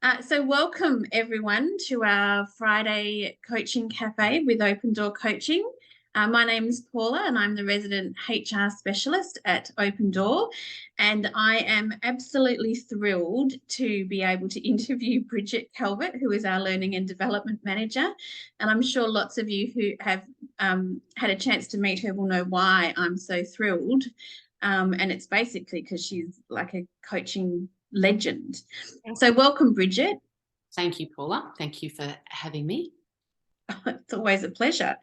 So welcome everyone to our Friday Coaching Cafe with Open Door Coaching. My name is Paula and I'm the resident HR specialist at Open Door, and I am absolutely thrilled to be able to interview Brigitte Calvert, who is our Learning and Development Manager. And I'm sure lots of you who have had a chance to meet her will know why I'm so thrilled. And it's basically because she's like a coaching legend. So welcome, Brigitte. Thank you, Paula. Thank you for having me. It's always a pleasure.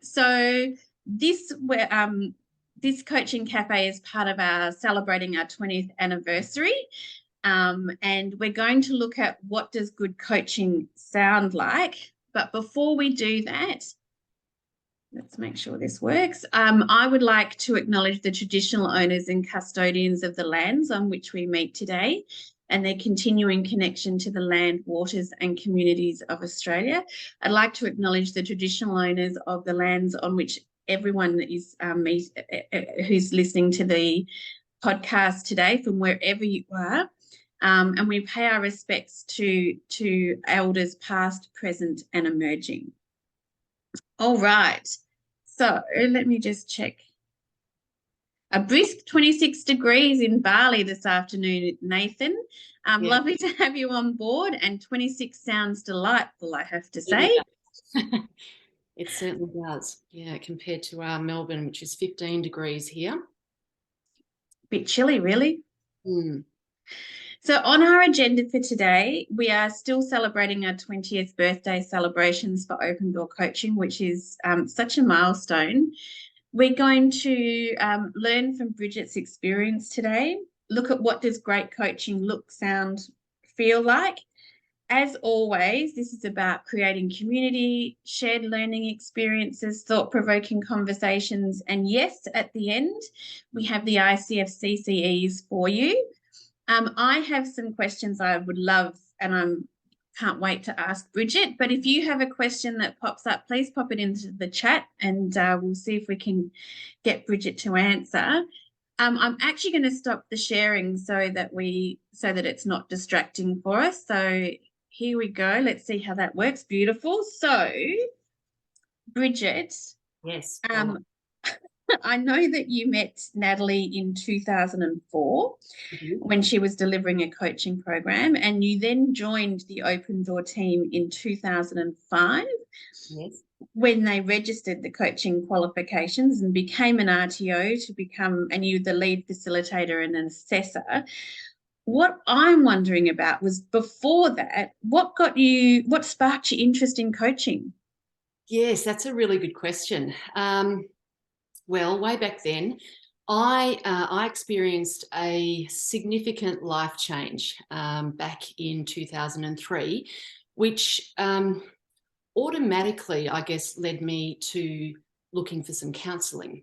So this Coaching Cafe is part of our celebrating our 20th anniversary. And we're going to look at what does good coaching sound like. But before we do that, let's make sure this works. I would like to acknowledge the traditional owners and custodians of the lands on which we meet today and their continuing connection to the land, waters and communities of Australia. I'd like to acknowledge the traditional owners of the lands on which everyone is who's listening to the podcast today from wherever you are. And we pay our respects to elders past, present and emerging. All right, so let me just check. A brisk 26 degrees in Bali this afternoon, Nathan. Yeah. Lovely to have you on board, and 26 sounds delightful, I have to say. It certainly does, yeah, compared to Melbourne, which is 15 degrees here. Bit chilly, really. Mm. So on our agenda for today, we are still celebrating our 20th birthday celebrations for Open Door Coaching, which is such a milestone. We're going to learn from Brigitte's experience today, look at what does great coaching look, sound, feel like. As always, this is about creating community, shared learning experiences, thought-provoking conversations, and yes, at the end, we have the ICF CCEs for you. I have some questions I would love, and I can't wait to ask Brigitte. But if you have a question that pops up, please pop it into the chat, and we'll see if we can get Brigitte to answer. I'm actually going to stop the sharing so that it's not distracting for us. So here we go. Let's see how that works. Beautiful. So, Brigitte. Yes. I know that you met Natalie in 2004 when she was delivering a coaching program, and you then joined the Open Door team in 2005 when they registered the coaching qualifications and became an RTO and you're the lead facilitator and an assessor. What I'm wondering about was, before that, what sparked your interest in coaching? Yes, that's a really good question. Well, way back then, I experienced a significant life change back in 2003, which automatically, I guess, led me to looking for some counselling.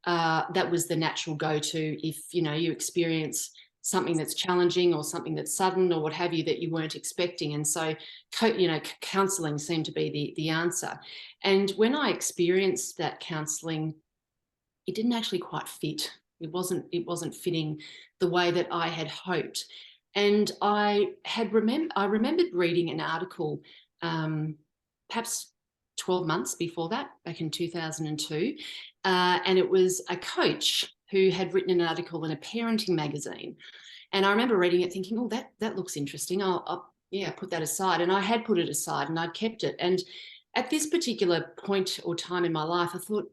That was the natural go-to if, you experience something that's challenging or something that's sudden or what have you that you weren't expecting. And so, counselling seemed to be the answer. And when I experienced that counselling, it didn't actually quite fit. It wasn't fitting the way that I had hoped. And I remembered reading an article, perhaps 12 months before that, back in 2002, and it was a coach who had written an article in a parenting magazine. And I remember reading it thinking, oh, that looks interesting. I'll put that aside. And I had put it aside and I'd kept it. And at this particular point or time in my life, I thought,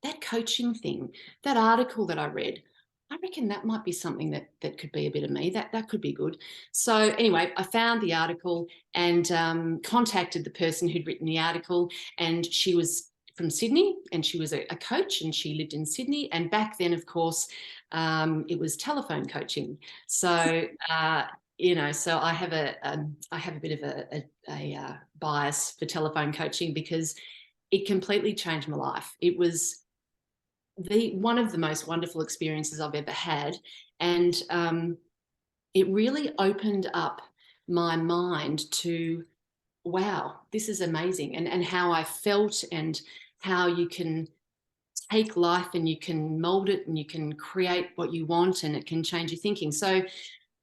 that coaching thing, that article that I read, I reckon that might be something that could be a bit of me. That could be good. So anyway, I found the article and contacted the person who'd written the article, and she was from Sydney and she was a coach and she lived in Sydney. And back then, of course, it was telephone coaching. So, so I have a bit of a bias for telephone coaching because it completely changed my life. It was one of the most wonderful experiences I've ever had. And it really opened up my mind to, wow, this is amazing. And how I felt and how you can take life and you can mold it and you can create what you want and it can change your thinking. So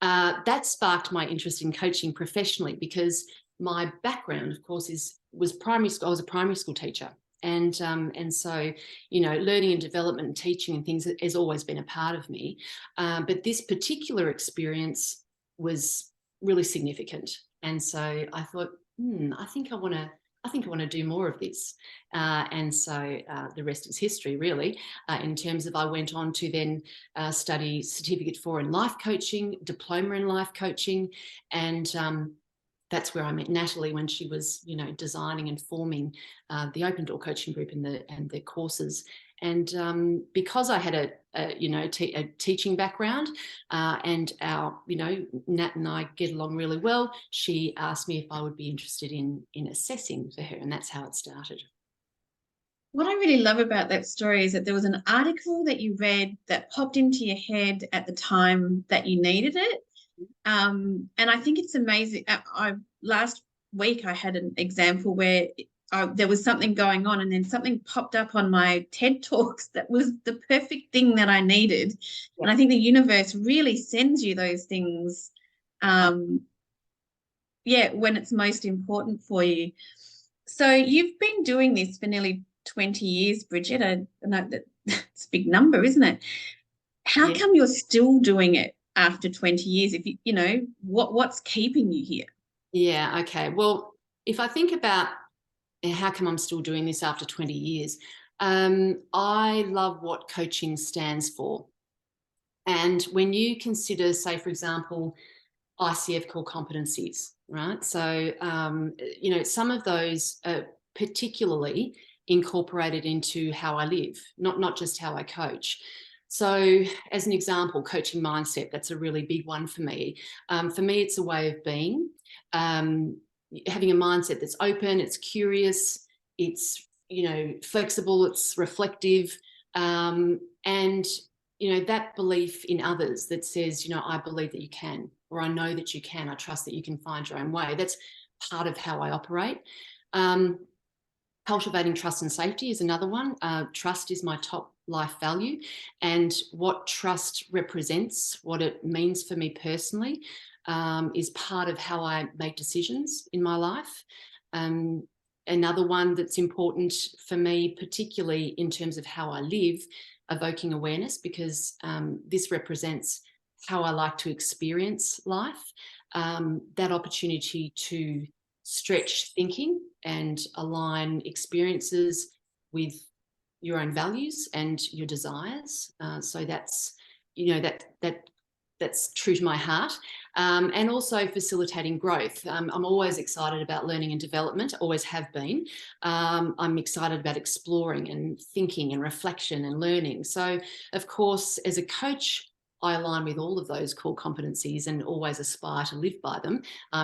that sparked my interest in coaching professionally, because my background, of course, was primary school. I was a primary school teacher. And so, learning and development and teaching and things has always been a part of me. But this particular experience was really significant. And so I thought, I think I want to do more of this. And so the rest is history, really, in terms of I went on to then study Certificate 4 in life coaching, diploma in life coaching, and that's where I met Natalie when she was, designing and forming the Open Door Coaching Group and the courses. And because I had a teaching background, and our, Nat and I get along really well, she asked me if I would be interested in assessing for her, and that's how it started. What I really love about that story is that there was an article that you read that popped into your head at the time that you needed it. And I think it's amazing. Last week I had an example where there was something going on, and then something popped up on my TED Talks that was the perfect thing that I needed. Yeah. And I think the universe really sends you those things, when it's most important for you. So you've been doing this for nearly 20 years, Brigitte. I know that's a big number, isn't it? How come you're still doing it after 20 years? If what's keeping you here? Yeah, okay. Well, if I think about how come I'm still doing this after 20 years, I love what coaching stands for. And when you consider, say, for example, ICF core competencies, right? So, some of those are particularly incorporated into how I live, not just how I coach. So as an example, coaching mindset, that's a really big one for me. For me, it's a way of being, having a mindset that's open, it's curious, it's, flexible, it's reflective, and, that belief in others that says, I believe that you can, or I know that you can, I trust that you can find your own way. That's part of how I operate. Cultivating trust and safety is another one. Trust is my top life value, and what trust represents, what it means for me personally, is part of how I make decisions in my life. Another one that's important for me, particularly in terms of how I live, evoking awareness, because this represents how I like to experience life, that opportunity to stretch thinking and align experiences with your own values and your desires. So that's, that's true to my heart. And also facilitating growth. I'm always excited about learning and development, always have been. I'm excited about exploring and thinking and reflection and learning. So, of course, as a coach, I align with all of those core competencies and always aspire to live by them,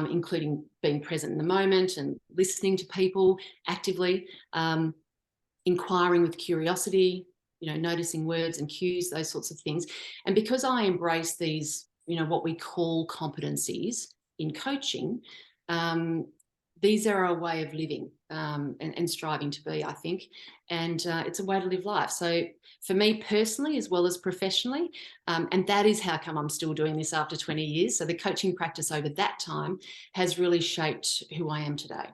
including being present in the moment and listening to people actively, inquiring with curiosity, noticing words and cues, those sorts of things. And because I embrace these, what we call competencies in coaching, these are a way of living, and striving to be, I think. And it's a way to live life. So for me personally, as well as professionally, and that is how come I'm still doing this after 20 years. So the coaching practice over that time has really shaped who I am today.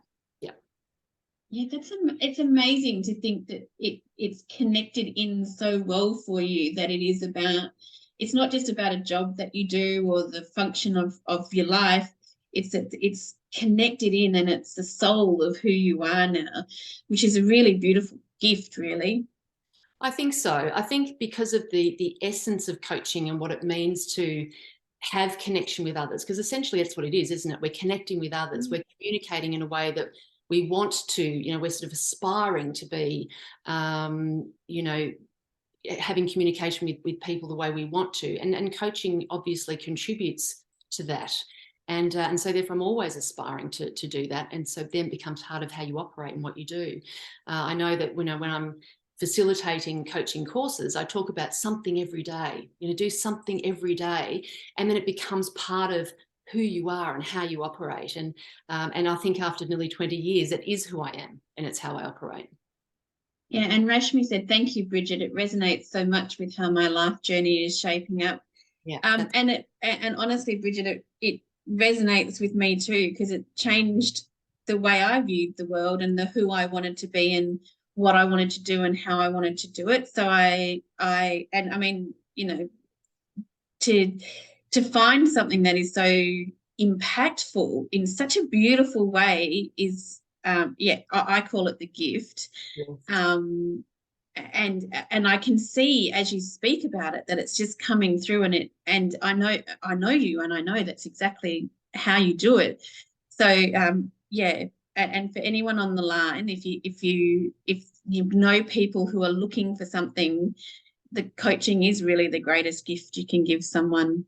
Yeah, it's amazing to think that it's connected in so well for you, that it's not just about a job that you do or the function of your life. It's connected in, and it's the soul of who you are now, which is a really beautiful gift, really. I think so. I think because of the essence of coaching and what it means to have connection with others, because essentially that's what it is, isn't it? We're connecting with others. We're communicating in a way that we want to, we're sort of aspiring to be, having communication with people the way we want to. And coaching obviously contributes to that. And so therefore I'm always aspiring to do that. And so then it becomes part of how you operate and what you do. I know that, when I'm facilitating coaching courses, I talk about something every day, do something every day. And then it becomes part of who you are and how you operate. And I think after nearly 20 years, it is who I am and it's how I operate. Yeah, and Rashmi said, thank you, Brigitte. It resonates so much with how my life journey is shaping up. Yeah. And honestly, Bridget, it resonates with me too, because it changed the way I viewed the world and who I wanted to be and what I wanted to do and how I wanted to do it. So I mean, to find something that is so impactful in such a beautiful way is I call it the gift. Yes. And I can see as you speak about it that it's just coming through, and I know you, and I know that's exactly how you do it. So yeah, and for anyone on the line, if you know people who are looking for something, the coaching is really the greatest gift you can give someone.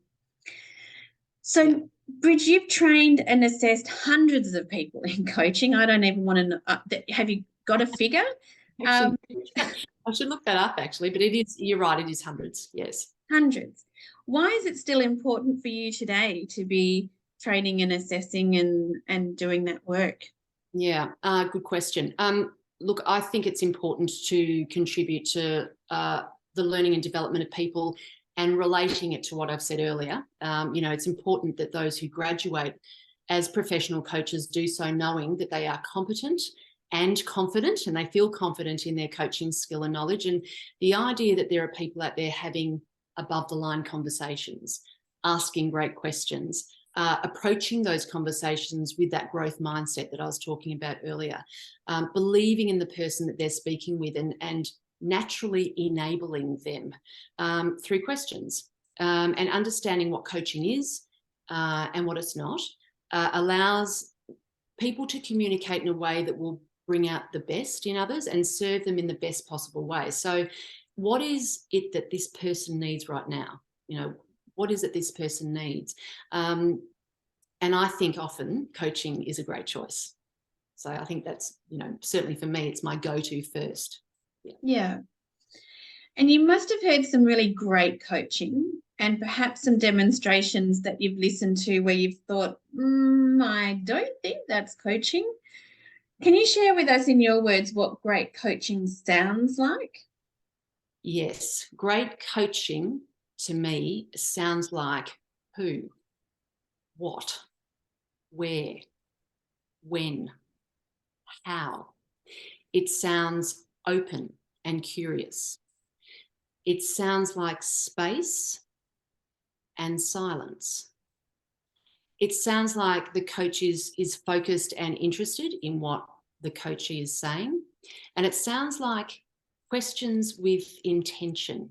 So, Yeah. Bridge, you've trained and assessed hundreds of people in coaching. I don't even want to know. Have you got a figure? Actually, I should look that up actually, but it is, you're right, it is hundreds, yes. Hundreds. Why is it still important for you today to be training and assessing and doing that work? Yeah, good question. Look, I think it's important to contribute to the learning and development of people, and relating it to what I've said earlier. It's important that those who graduate as professional coaches do so knowing that they are competent and confident, and they feel confident in their coaching skill and knowledge. And the idea that there are people out there having above the line conversations, asking great questions, approaching those conversations with that growth mindset that I was talking about earlier, believing in the person that they're speaking with, and naturally enabling them through questions, and understanding what coaching is and what it's not, allows people to communicate in a way that will bring out the best in others and serve them in the best possible way. So what is it that this person needs right now? What is it this person needs? And I think often coaching is a great choice. So I think that's, certainly for me, it's my go-to first. Yeah. And you must have heard some really great coaching and perhaps some demonstrations that you've listened to where you've thought, I don't think that's coaching. Can you share with us in your words what great coaching sounds like? Yes, great coaching to me sounds like who, what, where, when, how. It sounds open and curious. It sounds like space and silence. It sounds like the coach is focused and interested in what the coachee is saying. And it sounds like questions with intention.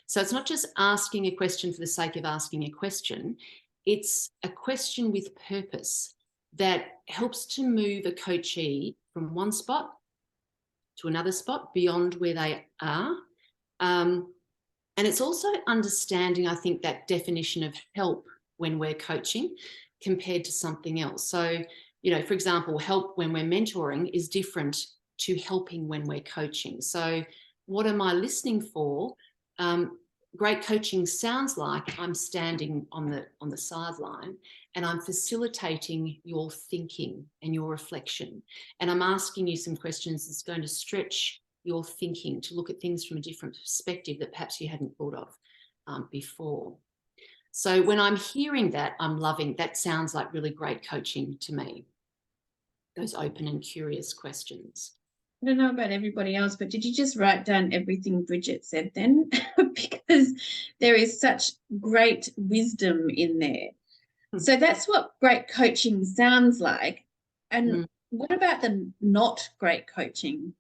So it's not just asking a question for the sake of asking a question. It's a question with purpose that helps to move a coachee from one spot to another spot beyond where they are. And it's also understanding, I think, that definition of help when we're coaching compared to something else. So, for example, help when we're mentoring is different to helping when we're coaching. So what am I listening for? Great coaching sounds like I'm standing on the sideline and I'm facilitating your thinking and your reflection. And I'm asking you some questions that's going to stretch your thinking to look at things from a different perspective that perhaps you hadn't thought of before. So when I'm hearing that, I'm loving, that sounds like really great coaching to me. Those open and curious questions. I don't know about everybody else, but did you just write down everything Brigitte said then? Because there is such great wisdom in there. So that's what great coaching sounds like. And what about the not great coaching?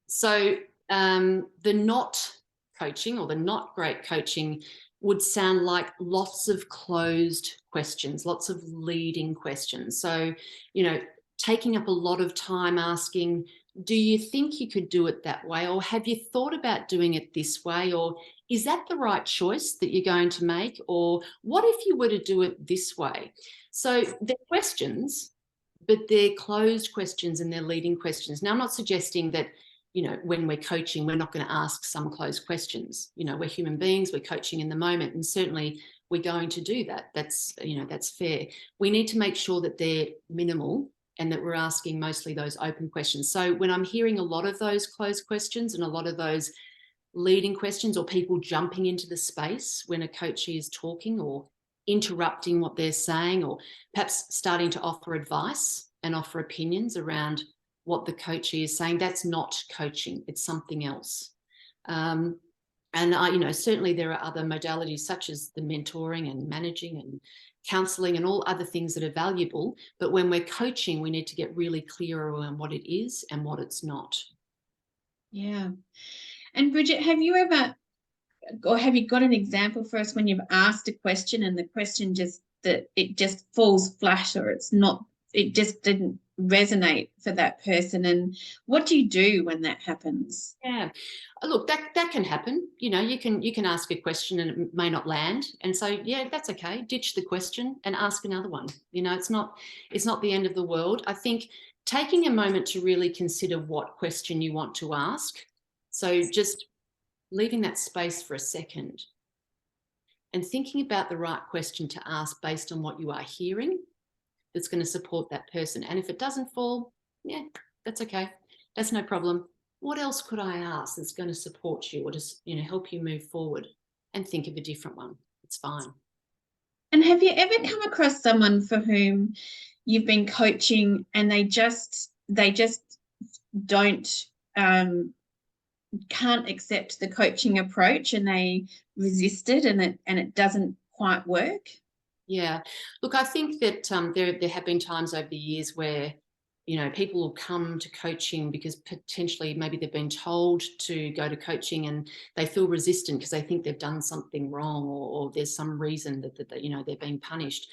So the not coaching, or the not great coaching, would sound like lots of closed questions, lots of leading questions. So, taking up a lot of time asking, do you think you could do it that way? Or have you thought about doing it this way? Or is that the right choice that you're going to make? Or what if you were to do it this way? So they're questions, but they're closed questions and they're leading questions. Now, I'm not suggesting that, when we're coaching, we're not going to ask some closed questions. We're human beings, we're coaching in the moment, and certainly we're going to do that. That's fair. We need to make sure that they're minimal and that we're asking mostly those open questions. So when I'm hearing a lot of those closed questions and a lot of those leading questions or people jumping into the space when a coachee is talking, or interrupting what they're saying, or perhaps starting to offer advice and offer opinions around what the coachee is saying. That's not coaching, it's something else. And certainly there are other modalities such as the mentoring and managing and counselling and all other things that are valuable. But when we're coaching, we need to get really clear around what it is and what it's not. Yeah. And Bridget, have you ever, or have you got an example for us when you've asked a question and the question just falls flat, or it just didn't resonate for that person? And what do you do when that happens? Yeah, look, that can happen. You can ask a question and it may not land, and so yeah, that's okay. Ditch the question and ask another one. It's not the end of the world. I think taking a moment to really consider what question you want to ask. So just leaving that space for a second and thinking about the right question to ask based on what you are hearing that's going to support that person. And if it doesn't fall, yeah, that's okay. That's no problem. What else could I ask that's going to support you or just, help you move forward? And think of a different one. It's fine. And have you ever come across someone for whom you've been coaching and they just don't can't accept the coaching approach, and they resist it, and it doesn't quite work? Yeah, look, I think that there have been times over the years where people will come to coaching because potentially maybe they've been told to go to coaching and they feel resistant because they think they've done something wrong, or there's some reason that they're being punished.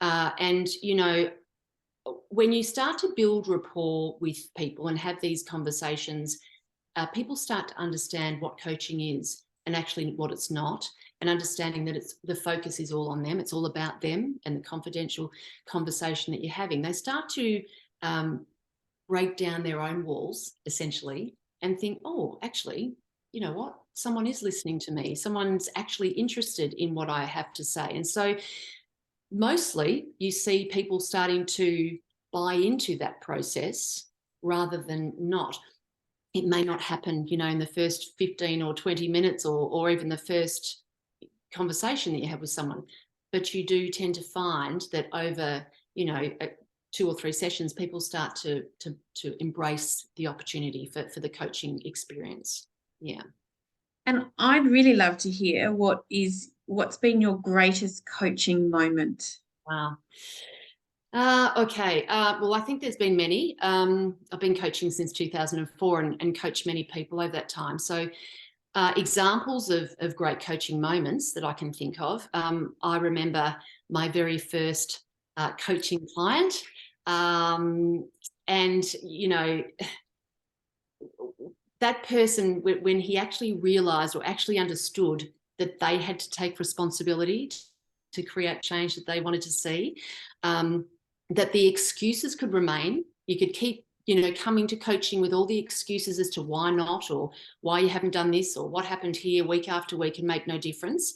And when you start to build rapport with people and have these conversations, people start to understand what coaching is and actually what it's not, and understanding that the focus is all on them. It's all about them and the confidential conversation that you're having. They start to break down their own walls, essentially, and think, oh, actually, you know what? Someone is listening to me. Someone's actually interested in what I have to say. And so mostly you see people starting to buy into that process rather than not. It may not happen, in the first 15 or 20 minutes or even the first conversation that you have with someone, but you do tend to find that over, 2 or 3 sessions, people start to embrace the opportunity for the coaching experience. Yeah. And I'd really love to hear what's been your greatest coaching moment. Wow. Okay. Well, I think there's been many. I've been coaching since 2004 and coached many people over that time. So examples of great coaching moments that I can think of. I remember my very first coaching client. And, that person, when he actually realized or actually understood that they had to take responsibility to create change that they wanted to see, that the excuses could remain. You could keep, coming to coaching with all the excuses as to why not, or why you haven't done this, or what happened here week after week and make no difference.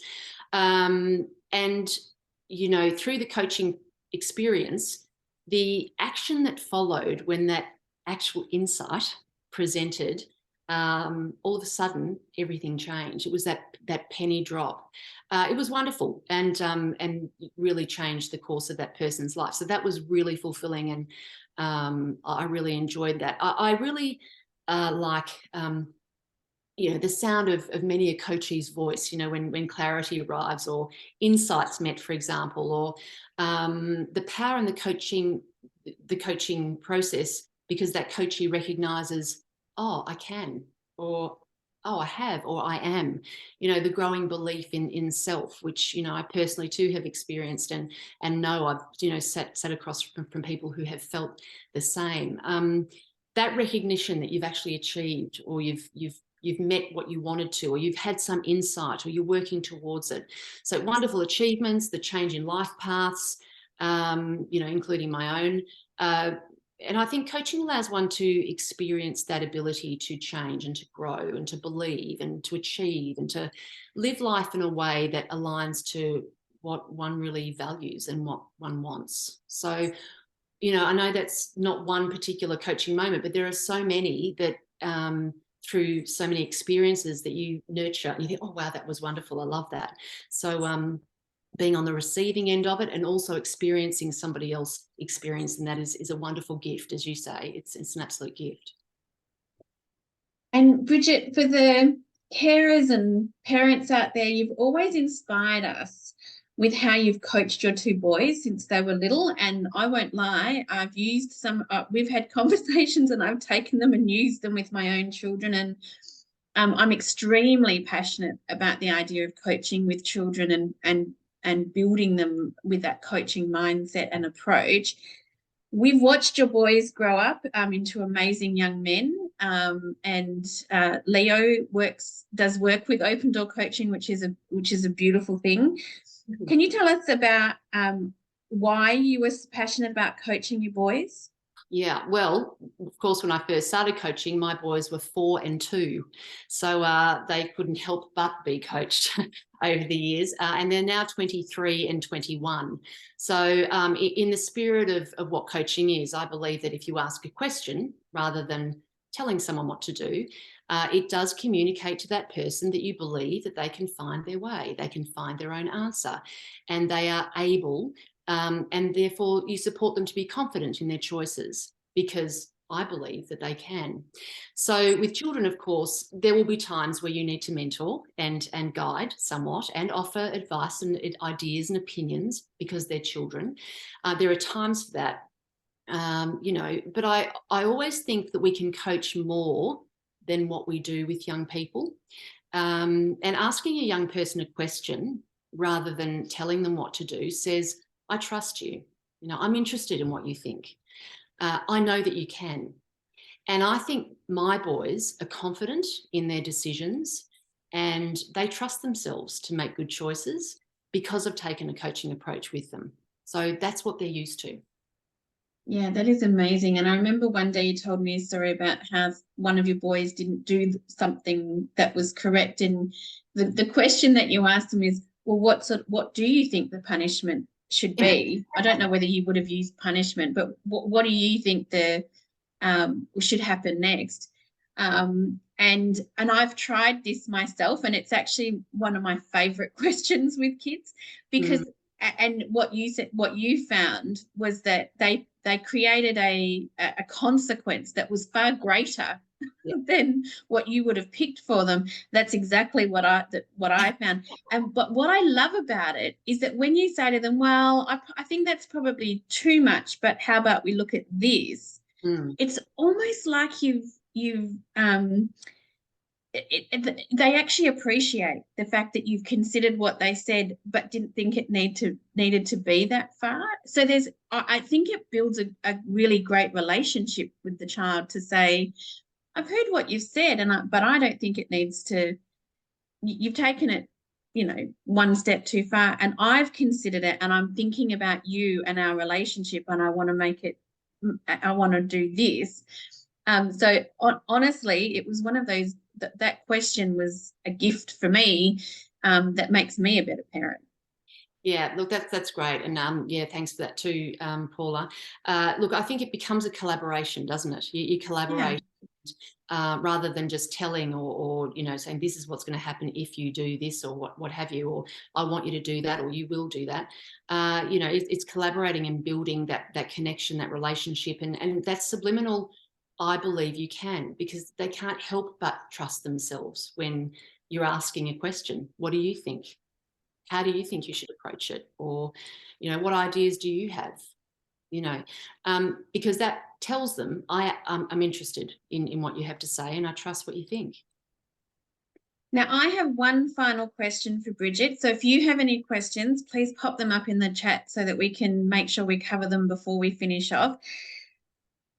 And, through the coaching experience, the action that followed when that actual insight presented, all of a sudden everything changed. It was that penny drop. It was wonderful and really changed the course of that person's life. So that was really fulfilling, and I really enjoyed that. I really like the sound of many a coachee's voice, when clarity arrives or insights met, for example, or the power in the coaching process, because that coachee recognizes, oh, I can, or oh, I have, or I am, the growing belief in self, which, I personally too have experienced and know I've, sat across from people who have felt the same. That recognition that you've actually achieved, or you've met what you wanted to, or you've had some insight, or you're working towards it. So wonderful achievements, the change in life paths, including my own. And I think coaching allows one to experience that ability to change and to grow and to believe and to achieve and to live life in a way that aligns to what one really values and what one wants. So, I know that's not one particular coaching moment, but there are so many that through so many experiences that you nurture, and you think, oh wow, that was wonderful, I love that. So being on the receiving end of it and also experiencing somebody else experiencing that is a wonderful gift. As you say, it's an absolute gift. And Brigitte, for the carers and parents out there, you've always inspired us with how you've coached your two boys since they were little. And I won't lie, I've used some, we've had conversations and I've taken them and used them with my own children. And I'm extremely passionate about the idea of coaching with children and building them with that coaching mindset and approach. We've watched your boys grow up into amazing young men, and Leo does work with Open Door Coaching, which is a beautiful thing. Can you tell us about why you were passionate about coaching your boys? Yeah, well, of course, when I first started coaching, my boys were 4 and 2. So they couldn't help but be coached over the years. And they're now 23 and 21. So in the spirit of what coaching is, I believe that if you ask a question rather than telling someone what to do, it does communicate to that person that you believe that they can find their way, they can find their own answer, and they are able and therefore you support them to be confident in their choices, because I believe that they can. So with children, of course, there will be times where you need to mentor and guide somewhat and offer advice and ideas and opinions because they're children. There are times for that, but I always think that we can coach more than what we do with young people. And asking a young person a question rather than telling them what to do says, I trust you. I'm interested in what you think. I know that you can. And I think my boys are confident in their decisions and they trust themselves to make good choices because I've taken a coaching approach with them. So that's what they're used to. Yeah, that is amazing. And I remember one day you told me a story about how one of your boys didn't do something that was correct. And the question that you asked him is, well, what do you think the punishment should be? I don't know whether you would have used punishment, but what do you think should happen next? And I've tried this myself, and it's actually one of my favorite questions with kids because and what you found was that they created a consequence that was far greater than what you would have picked for them. That's exactly what I found. But what I love about it is that when you say to them, well, I think that's probably too much, but how about we look at this? It's almost like they actually appreciate the fact that you've considered what they said but didn't think it needed to be that far. So I think it builds a really great relationship with the child to say, I've heard what you've said, but I don't think it needs to. You've taken it, one step too far, and I've considered it, and I'm thinking about you and our relationship, and I want to do this. So honestly, it was one of those that question was a gift for me, that makes me a better parent. Yeah, look, that's great. And yeah, thanks for that too, Paula. Look, I think it becomes a collaboration, doesn't it? You collaborate. Yeah. Rather than just telling or saying this is what's going to happen if you do this or what have you, or I want you to do that or you will do that. It's collaborating and building that connection, that relationship, and that subliminal. I believe you can, because they can't help but trust themselves when you're asking a question. What do you think? How do you think you should approach it? Or, what ideas do you have? Because that tells them I'm interested in what you have to say and I trust what you think. Now, I have one final question for Brigitte. So if you have any questions, please pop them up in the chat so that we can make sure we cover them before we finish off.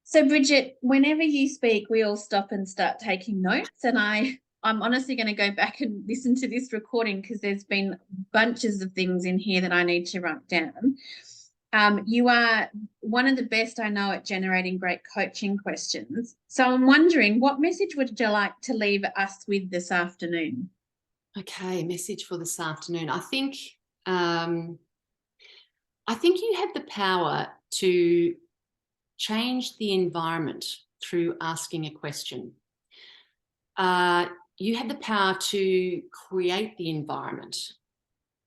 So Brigitte, whenever you speak, we all stop and start taking notes. And I'm honestly going to go back and listen to this recording because there's been bunches of things in here that I need to write down. You are one of the best I know at generating great coaching questions. So I'm wondering, what message would you like to leave us with this afternoon? Okay, message for this afternoon. I think you have the power to change the environment through asking a question. You have the power to create the environment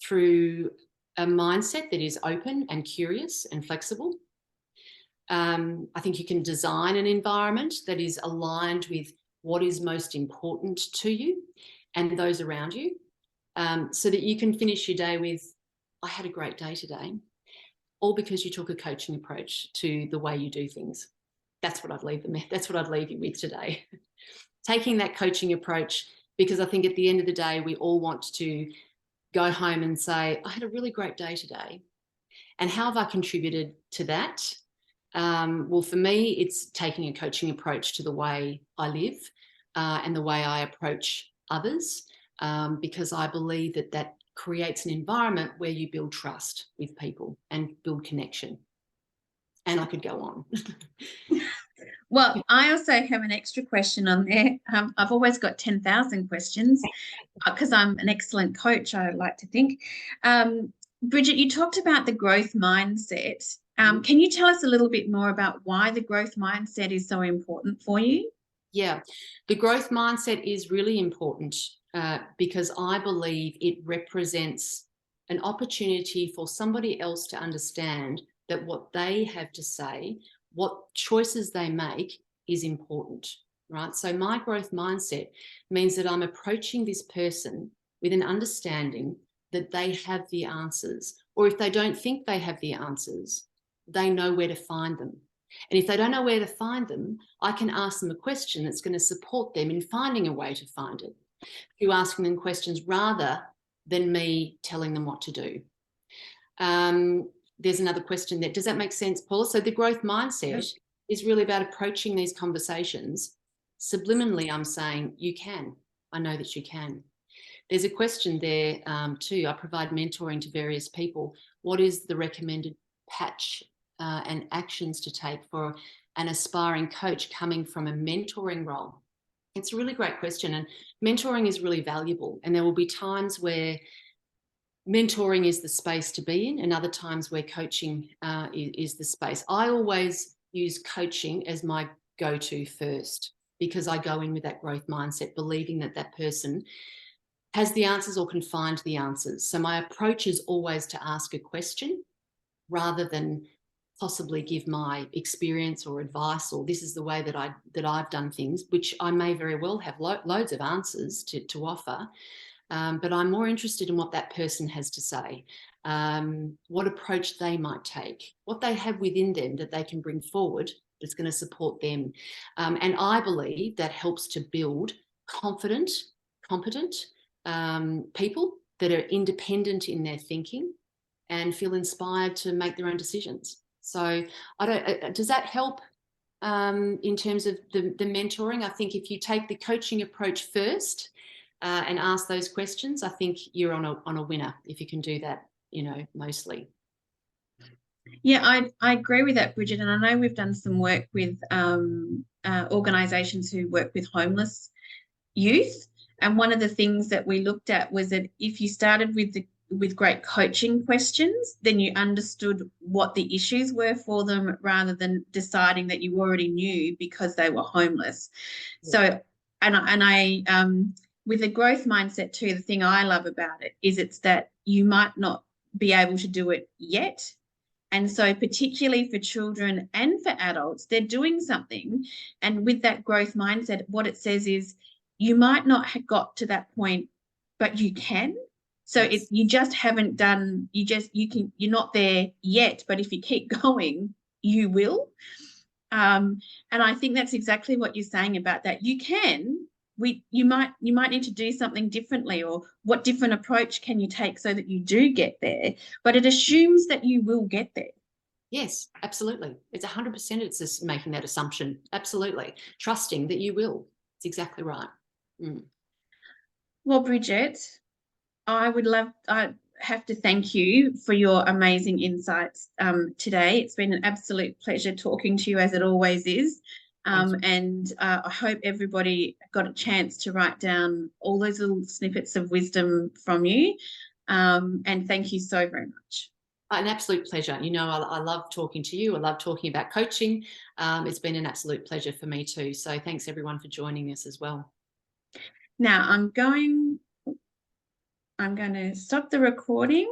through a mindset that is open and curious and flexible. I think you can design an environment that is aligned with what is most important to you and those around you, so that you can finish your day with, I had a great day today, all because you took a coaching approach to the way you do things. That's what I'd leave them. That's what I'd leave you with today. Taking that coaching approach, because I think at the end of the day, we all want to go home and say, I had a really great day today. And how have I contributed to that? Well, for me, it's taking a coaching approach to the way I live and the way I approach others, because I believe that that creates an environment where you build trust with people and build connection. And I could go on. Well, I also have an extra question on there. I've always got 10,000 questions because I'm an excellent coach, I like to think. Brigitte, you talked about the growth mindset. Can you tell us a little bit more about why the growth mindset is so important for you? Yeah, the growth mindset is really important because I believe it represents an opportunity for somebody else to understand that what they have to say, what choices they make is important, right? So my growth mindset means that I'm approaching this person with an understanding that they have the answers, or if they don't think they have the answers, they know where to find them. And if they don't know where to find them, I can ask them a question that's going to support them in finding a way to find it, through asking them questions rather than me telling them what to do. There's another question there. Does that make sense, Paula? So the growth mindset is really about approaching these conversations. Subliminally, I'm saying, you can. I know that you can. There's a question there too. I provide mentoring to various people. What is the recommended patch and actions to take for an aspiring coach coming from a mentoring role? It's a really great question, and mentoring is really valuable. And there will be times where mentoring is the space to be in, and other times where coaching is the space. I always use coaching as my go-to first, because I go in with that growth mindset, believing that that person has the answers or can find the answers. So my approach is always to ask a question rather than possibly give my experience or advice, or this is the way that I've done things, which I may very well have loads of answers to offer. But I'm more interested in what that person has to say, what approach they might take, what they have within them that they can bring forward that's going to support them. And I believe that helps to build confident, competent people that are independent in their thinking and feel inspired to make their own decisions. So does that help in terms of the mentoring? I think if you take the coaching approach first, and ask those questions, I think you're on a winner if you can do that, mostly. Yeah, I agree with that, Brigitte. And I know we've done some work with organisations who work with homeless youth. And one of the things that we looked at was that if you started with great coaching questions, then you understood what the issues were for them rather than deciding that you already knew because they were homeless. Yeah. So, and I with a growth mindset too, the thing I love about it is it's that you might not be able to do it yet. And so particularly for children and for adults, they're doing something. And with that growth mindset, what it says is you might not have got to that point, but you can. So you just haven't done, you're not there yet, but if you keep going, you will. And I think that's exactly what you're saying about that. You can. You might need to do something differently, or what different approach can you take so that you do get there, but it assumes that you will get there. Yes, absolutely. It's 100%. It's just making that assumption. Absolutely. Trusting that you will. It's exactly right. Well, Brigitte, I have to thank you for your amazing insights today. It's been an absolute pleasure talking to you, as it always is. And I hope everybody got a chance to write down all those little snippets of wisdom from you. And thank you so very much. An absolute pleasure. I love talking to you. I love talking about coaching. It's been an absolute pleasure for me too. So thanks everyone for joining us as well. Now I'm going to stop the recording